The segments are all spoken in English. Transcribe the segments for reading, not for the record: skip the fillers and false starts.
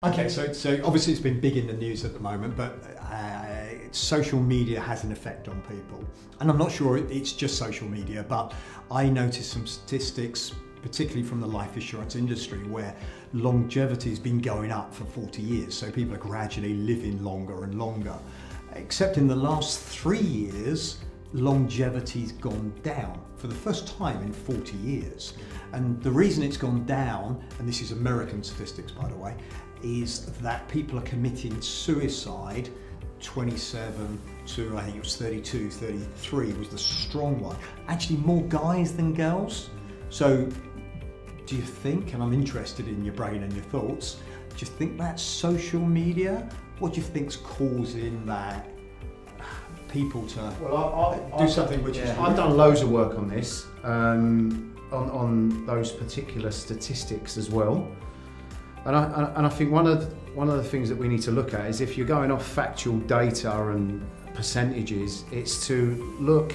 Okay, so obviously it's been big in the news at the moment, but social media has an effect on people. And I'm not sure it's just social media, but I noticed some statistics, particularly from the life insurance industry, where longevity has been going up for 40 years. So people are gradually living longer and longer. Except in the last 3 years, longevity's gone down for the first time in 40 years. And the reason it's gone down, and this is American statistics by the way, is that people are committing suicide 27 to, I think it was 32, 33 was the strong one. Actually more guys than girls. So do you think, and I'm interested in your brain and your thoughts, do you think that's social media? What do you think's causing that people to do something which is... I've done loads of work on this, on those particular statistics as well. And I think one of the things that we need to look at is, if you're going off factual data and percentages, it's to look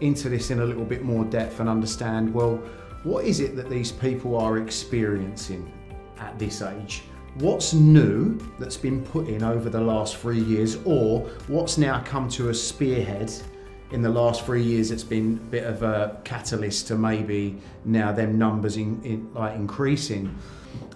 into this in a little bit more depth and understand, well, what is it that these people are experiencing at this age? What's new that's been put in over the last 3 years, or what's now come to a spearhead in the last 3 years that's been a bit of a catalyst to maybe now them numbers increasing.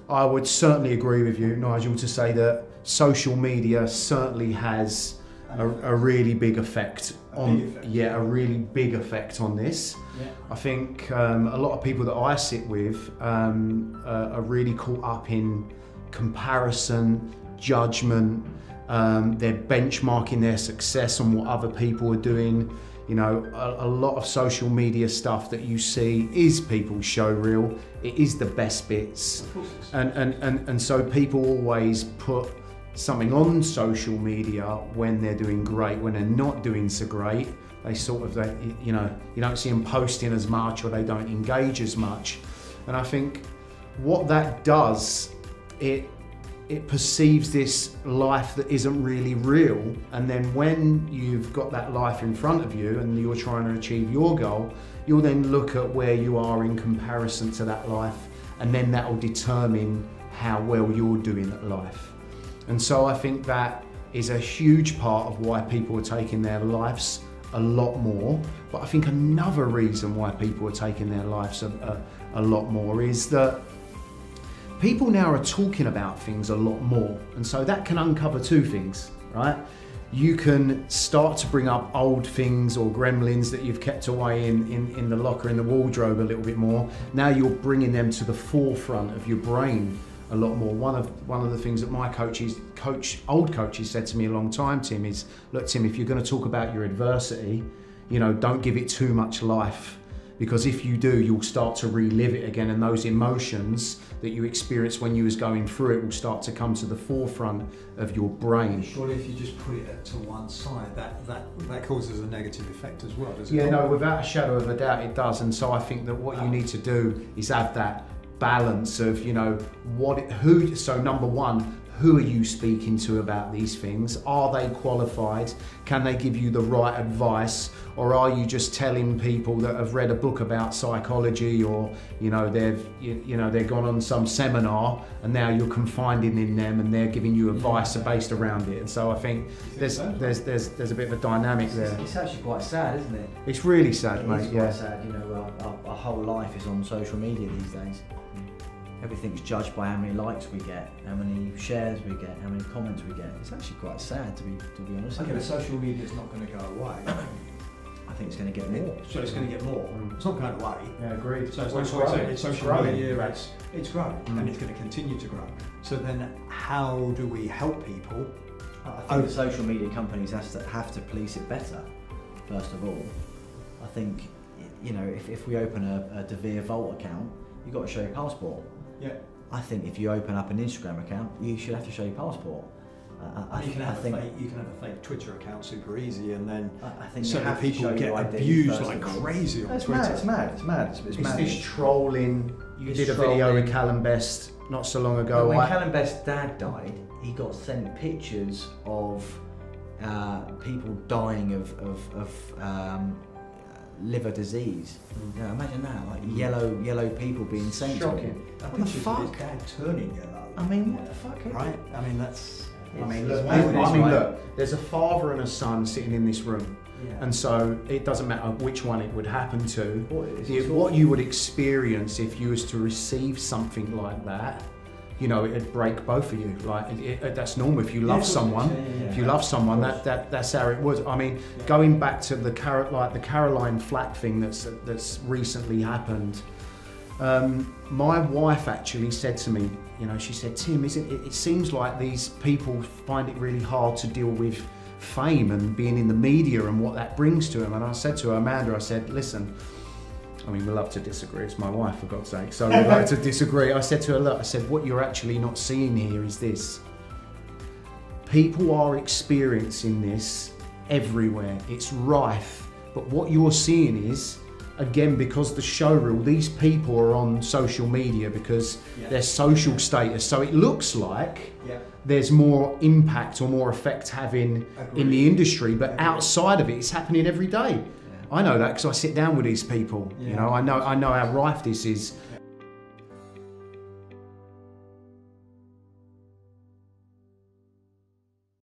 I would certainly agree with you, Nigel, to say that social media certainly has a really big effect on, a really big effect on this. Yeah. I think a lot of people that I sit with are really caught up in comparison, judgment. They're benchmarking their success on what other people are doing. You know, a lot of social media stuff that you see is people's showreel. It is the best bits. And so people always put something on social media when they're doing great. When they're not doing so great, they sort of, you know, you don't see them posting as much, or they don't engage as much. And I think what that does, it perceives this life that isn't really real, and then when you've got that life in front of you and you're trying to achieve your goal, you'll then look at where you are in comparison to that life, and then that will determine how well you're doing at life. And so I think that is a huge part of why people are taking their lives a lot more. But I think another reason why people are taking their lives a lot more is that people now are talking about things a lot more, and so that can uncover two things, right? You can start to bring up old things or gremlins that you've kept away in the locker, in the wardrobe a little bit more. Now you're bringing them to the forefront of your brain a lot more. One of the things that my old coaches said to me a long time, Tim, is, look, Tim, if you're going to talk about your adversity, you know, don't give it too much life. Because if you do, you'll start to relive it again, and those emotions that you experienced when you was going through it will start to come to the forefront of your brain. Surely if you just put it to one side, that causes a negative effect as well, doesn't it? Yeah, no, without a shadow of a doubt it does. And so I think that what you need to do is have that balance of, you know, so number one, who are you speaking to about these things? Are they qualified? Can they give you the right advice? Or are you just telling people that have read a book about psychology, or they've gone on some seminar and now you're confiding in them and they're giving you advice based around it? And so I think there's a bit of a dynamic there. It's actually quite sad, isn't it? It's really sad, mate. It's quite sad. You know, our whole life is on social media these days. Everything's judged by how many likes we get, how many shares we get, how many comments we get. It's actually quite sad, to be honest. Okay, but social media is not going to go away. I think it's going to get more. So it's going to get more. It's not going away. Yeah, agreed. So it's social media, it's growing, and it's going to continue to grow. So then, how do we help people? I think the social media companies have to police it better. First of all, I think, you know, if we open a DeVere Vault account, you've got to show your passport. Yeah. I think if you open up an Instagram account, you should have to show your passport. You can have a fake Twitter account super easy, and then I think so that people get abused like crazy on Twitter. It's mad. It's mad. This trolling. You did a video with Callum Best not so long ago. When Callum Best's dad died, he got sent pictures of people dying of liver disease. You know, imagine that, like yellow people being sent to him. I What the think his fuck? dad turning yellow. I mean, what the fuck? Right? I mean, that's. I mean, It's look, madness, look, there's a father and a son sitting in this room, and so it doesn't matter which one it would happen to. What you would experience if you was to receive something like that, you know, it'd break both of you. Like that's normal. If you love someone, if you love someone, that's how it was. I mean, going back to the Caroline Flack thing that's recently happened. My wife actually said to me, you know, she said, Tim, it seems like these people find it really hard to deal with fame and being in the media and what that brings to them. And I said to her, Amanda, I said, listen, I mean, we love to disagree. It's my wife, for God's sake. So we like to disagree. I said to her, look, I said, what you're actually not seeing here is this. People are experiencing this everywhere. It's rife. But what you're seeing is, again, because the SHOWREEL, these people are on social media because their social status. So it looks like there's more impact or more effect having in the industry, but outside of it, it's happening every day. I know that because I sit down with these people. You know, I know how rife this is